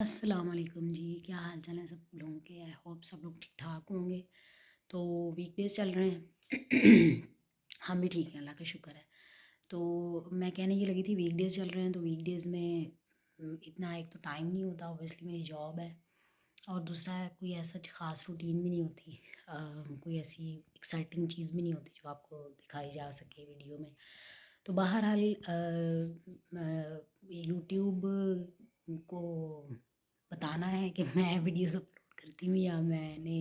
السلام علیکم جی، کیا حال چال ہے سب لوگوں کے؟ آئی ہوپ سب لوگ ٹھیک ٹھاک ہوں گے۔ تو ویک ڈیز چل رہے ہیں ہم بھی ٹھیک ہیں، اللہ کا شکر ہے۔ تو میں کہنے یہ لگی تھی ویک ڈیز چل رہے ہیں تو ویک ڈیز میں اتنا ایک تو ٹائم نہیں ہوتا، اوبیسلی میری جاب ہے، اور دوسرا ہے کوئی ایسا خاص روٹین بھی نہیں ہوتی، کوئی ایسی ایکسائٹنگ چیز بھی نہیں ہوتی جو آپ کو دکھائی جا سکے ویڈیو میں۔ تو بہرحال یوٹیوب کو بتانا ہے کہ میں ویڈیوز اپلوڈ کرتی ہوں یا میں نے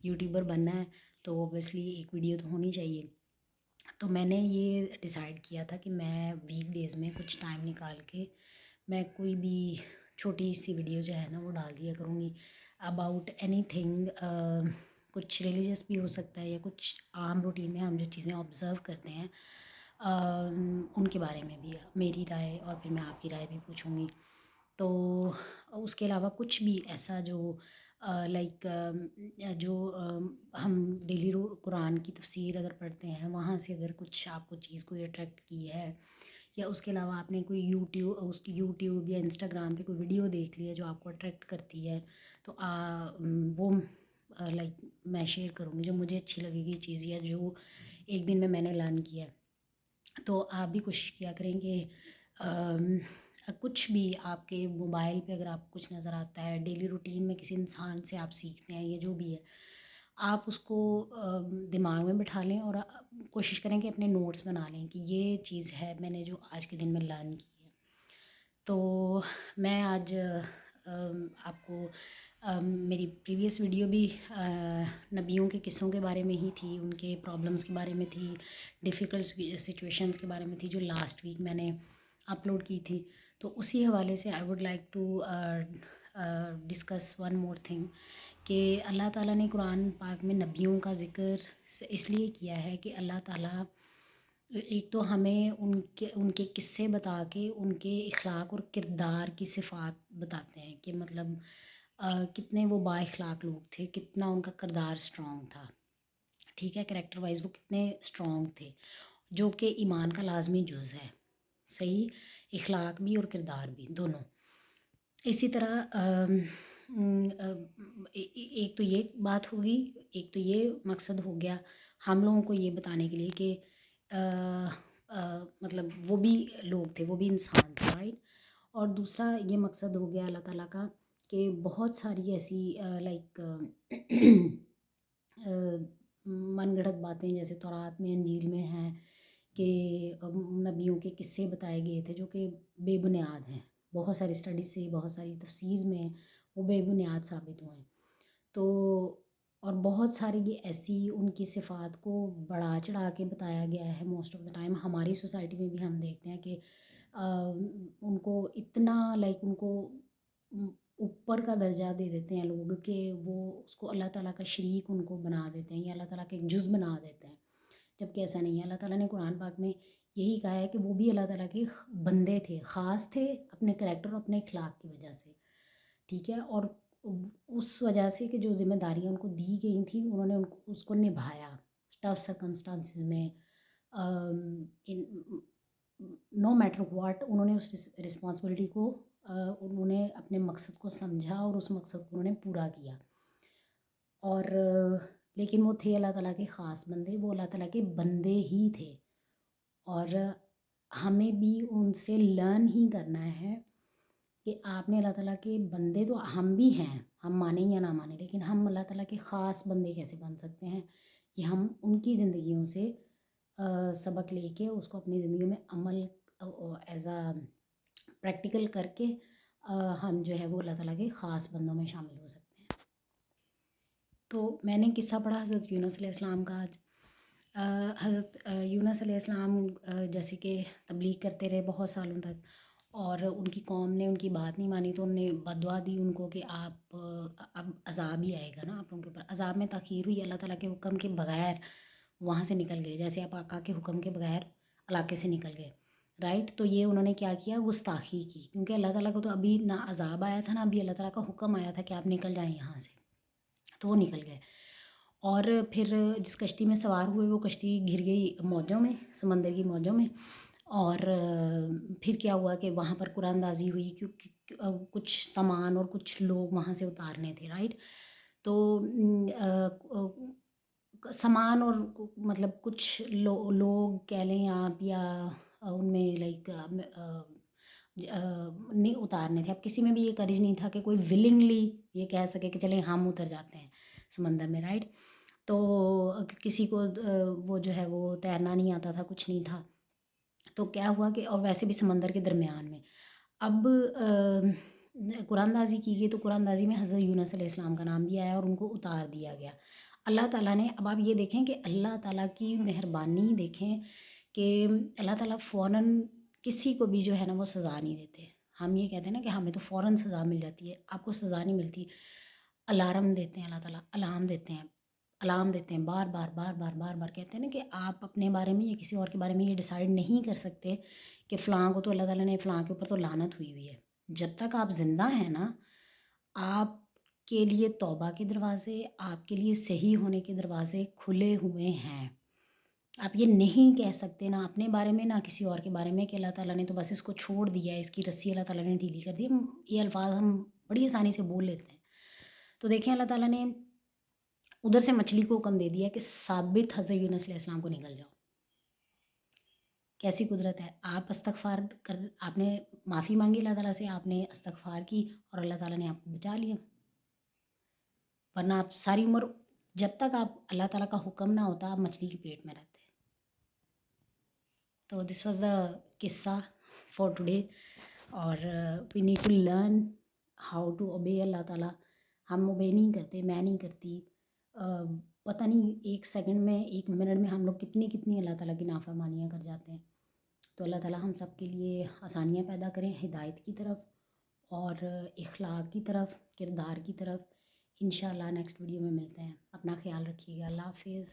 یوٹیوبر بننا ہے، تو اوبیسلی ایک ویڈیو تو ہونی چاہیے۔ تو میں نے یہ ڈیسائیڈ کیا تھا کہ میں ویک ڈیز میں کچھ ٹائم نکال کے میں کوئی بھی چھوٹی سی ویڈیو جو ہے نا وہ ڈال دیا کروں گی اباؤٹ اینی تھنگ، کچھ ریلیجس بھی ہو سکتا ہے یا کچھ عام روٹین میں ہم جو چیزیں آبزرو کرتے ہیں ان کے بارے میں بھی میری رائے، اور پھر میں آپ کی رائے بھی پوچھوں گی۔ تو اس کے علاوہ کچھ بھی ایسا جو لائک جو ہم ڈیلی قرآن کی تفسیر اگر پڑھتے ہیں وہاں سے اگر کچھ آپ کو چیز کوئی اٹریکٹ کی ہے، یا اس کے علاوہ آپ نے کوئی یوٹیوب یا انسٹاگرام پہ کوئی ویڈیو دیکھ لی ہے جو آپ کو اٹریکٹ کرتی ہے، تو وہ لائک میں شیئر کروں گی جو مجھے اچھی لگے گی چیز، یا جو ایک دن میں نے لرن کیا ہے۔ تو آپ بھی کوشش کیا کریں کہ کچھ بھی آپ کے موبائل پہ اگر آپ کو کچھ نظر آتا ہے، ڈیلی روٹین میں کسی انسان سے آپ سیکھتے ہیں یا جو بھی ہے، آپ اس کو دماغ میں بٹھا لیں اور کوشش کریں کہ اپنے نوٹس بنا لیں کہ یہ چیز ہے میں نے جو آج کے دن میں لرن کی ہے۔ تو میں آج آپ کو میری پریویس ویڈیو بھی نبیوں کے قصوں کے بارے میں ہی تھی، ان کے پرابلمس کے بارے میں تھی، ڈیفیکلٹ سچویشنس کے بارے میں تھی جو لاسٹ ویک میں نے اپلوڈ کی تھی۔ تو اسی حوالے سے I would like to discuss one more thing کہ اللہ تعالیٰ نے قرآن پاک میں نبیوں کا ذکر اس لیے کیا ہے کہ اللہ تعالیٰ ایک تو ہمیں ان کے قصے بتا کے ان کے اخلاق اور کردار کی صفات بتاتے ہیں کہ مطلب کتنے وہ با اخلاق لوگ تھے، کتنا ان کا کردار اسٹرانگ تھا، ٹھیک ہے، کریکٹر وائز وہ کتنے اسٹرانگ تھے، جو کہ ایمان کا لازمی جز ہے، صحیح، اخلاق بھی اور کردار بھی دونوں۔ اسی طرح ایک تو یہ بات ہوگی، ایک تو یہ مقصد ہو گیا ہم لوگوں کو یہ بتانے کے لیے کہ مطلب وہ بھی لوگ تھے، وہ بھی انسان تھے، رائٹ۔ اور دوسرا یہ مقصد ہو گیا اللہ تعالیٰ کا کہ بہت ساری ایسی لائک من گھڑت باتیں جیسے تورات میں انجیل میں ہیں کہ نبیوں کے قصے بتائے گئے تھے جو کہ بے بنیاد ہیں، بہت ساری اسٹڈیز سے، بہت ساری تفسیر میں وہ بے بنیاد ثابت ہوئے ہیں۔ تو اور بہت ساری یہ ایسی ان کی صفات کو بڑھا چڑھا کے بتایا گیا ہے، موسٹ آف دا ٹائم ہماری سوسائٹی میں بھی ہم دیکھتے ہیں کہ ان کو اتنا لائک ان کو اوپر کا درجہ دے دیتے ہیں لوگ کہ وہ اس کو اللہ تعالیٰ کا شریک ان کو بنا دیتے ہیں یا اللہ تعالیٰ کا ایک جز بنا دیتے ہیں، جبکہ ایسا نہیں ہے۔ اللہ تعالیٰ نے قرآن پاک میں یہی کہا ہے کہ وہ بھی اللہ تعالیٰ کے بندے تھے، خاص تھے اپنے کریکٹر اور اپنے اخلاق کی وجہ سے، ٹھیک ہے، اور اس وجہ سے کہ جو ذمہ داریاں ان کو دی گئی تھیں انہوں نے اس کو نبھایا ٹف سرکمسٹانسز میں، نو میٹر واٹ انہوں نے اس رسپانسبلٹی کو انہوں نے اپنے مقصد کو سمجھا اور اس مقصد کو انہوں نے پورا کیا۔ اور لیکن وہ تھے اللہ تعالیٰ کے خاص بندے، وہ اللہ تعالیٰ کے بندے ہی تھے، اور ہمیں بھی ان سے لرن ہی کرنا ہے کہ آپ نے اللہ تعالیٰ کے بندے تو ہم بھی ہیں، ہم مانیں یا نہ مانیں، لیکن ہم اللہ تعالیٰ کے خاص بندے کیسے بن سکتے ہیں کہ ہم ان کی زندگیوں سے سبق لے کے اس کو اپنی زندگیوں میں عمل ایز اے پریکٹیکل کر کے ہم جو ہے وہ اللہ تعالیٰ کے خاص بندوں میں شامل ہو سکتے ہیں۔ تو میں نے قصہ پڑھا حضرت یونس علیہ السلام کا آج۔ حضرت یونس علیہ السلام جیسے کہ تبلیغ کرتے رہے بہت سالوں تک، اور ان کی قوم نے ان کی بات نہیں مانی تو انہوں نے بددعا دی ان کو کہ آپ اب عذاب ہی آئے گا نا آپ لوگوں کے اوپر۔ عذاب میں تاخیر ہوئی، اللہ تعالیٰ کے حکم کے بغیر وہاں سے نکل گئے، جیسے آپ آقا کے حکم کے بغیر علاقے سے نکل گئے، رائٹ۔ تو یہ انہوں نے کیا کیا، گستاخی کی، کیونکہ اللہ تعالیٰ کو تو ابھی نہ عذاب آیا تھا نہ ابھی اللہ تعالیٰ کا حکم آیا تھا کہ آپ نکل جائیں یہاں سے، تو وہ نکل گئے۔ اور پھر جس کشتی میں سوار ہوئے وہ کشتی گر گئی موجوں میں، سمندر کی موجوں میں، اور پھر کیا ہوا کہ وہاں پر قرآن دازی ہوئی کیونکہ کچھ سامان اور کچھ لوگ وہاں سے اتارنے تھے، رائٹ. تو سامان اور مطلب کچھ لوگ کہہ لیں آپ، یا ان میں لائک نہیں اتارنے تھے. اب کسی میں بھی یہ کرج نہیں تھا کہ کوئی ولنگلی یہ کہہ سکے کہ چلیں ہم اتر جاتے ہیں سمندر میں، رائٹ. تو کسی کو وہ جو ہے وہ تیرنا نہیں آتا تھا، کچھ نہیں تھا. تو کیا ہوا کہ اور ویسے بھی سمندر کے درمیان میں اب قرآن دازی کی گئی، تو قرآن دازی میں حضرت یونس علیہ السلام کا نام بھی آیا اور ان کو اتار دیا گیا. اللہ تعالیٰ نے، اب آپ یہ دیکھیں کہ اللہ تعالیٰ کی مہربانی دیکھیں کہ اللہ تعالیٰ فوراً کسی کو بھی جو ہے نا وہ سزا نہیں دیتے. ہم یہ کہتے ہیں نا کہ ہمیں تو فوراً سزا مل جاتی ہے، آپ کو سزا نہیں ملتی. الارم دیتے ہیں اللہ تعالیٰ، الارم دیتے ہیں، الارم دیتے ہیں، بار بار بار بار بار بار کہتے ہیں نا کہ آپ اپنے بارے میں یا کسی اور کے بارے میں یہ ڈیسائیڈ نہیں کر سکتے کہ فلاں کو تو اللہ تعالیٰ نے، فلاں کے اوپر تو لعنت ہوئی ہوئی ہے. جب تک آپ زندہ ہیں نا، آپ کے لیے توبہ کے دروازے، آپ کے لیے صحیح ہونے کے دروازے کھلے ہوئے ہیں. آپ یہ نہیں کہہ سکتے نہ اپنے بارے میں نہ کسی اور کے بارے میں کہ اللہ تعالیٰ نے تو بس اس کو چھوڑ دیا ہے، اس کی رسی اللہ تعالیٰ نے ڈھیلی کر دی. یہ الفاظ ہم بڑی آسانی سے بول لیتے ہیں. تو دیکھیں اللہ تعالیٰ نے ادھر سے مچھلی کو حکم دے دیا کہ ثابت حضرت یونس علیہ السلام کو نکل جاؤ. کیسی قدرت ہے. آپ استغفار کر، آپ نے معافی مانگی اللہ تعالیٰ سے، آپ نے استغفار کی اور اللہ تعالیٰ نے آپ کو بچا لیا. ورنہ آپ ساری عمر، جب تک آپ اللہ تعالیٰ کا حکم نہ ہوتا، آپ مچھلی کے پیٹ میں رہتے. تو دس واز دا قصہ فار ٹوڈے. اور we need to learn how to obey اللہ تعالیٰ. ہم اوبے نہیں کرتے، میں نہیں کرتی. پتہ نہیں ایک سیکنڈ میں، ایک منٹ میں ہم لوگ کتنی اللہ تعالیٰ کی نافرمانیاں کر جاتے ہیں. تو اللہ تعالیٰ ہم سب کے لیے آسانیاں پیدا کریں، ہدایت کی طرف اور اخلاق کی طرف، کردار کی طرف. انشاءاللہ نیکسٹ ویڈیو میں ملتے ہیں. اپنا خیال رکھیے گا. اللہ حافظ.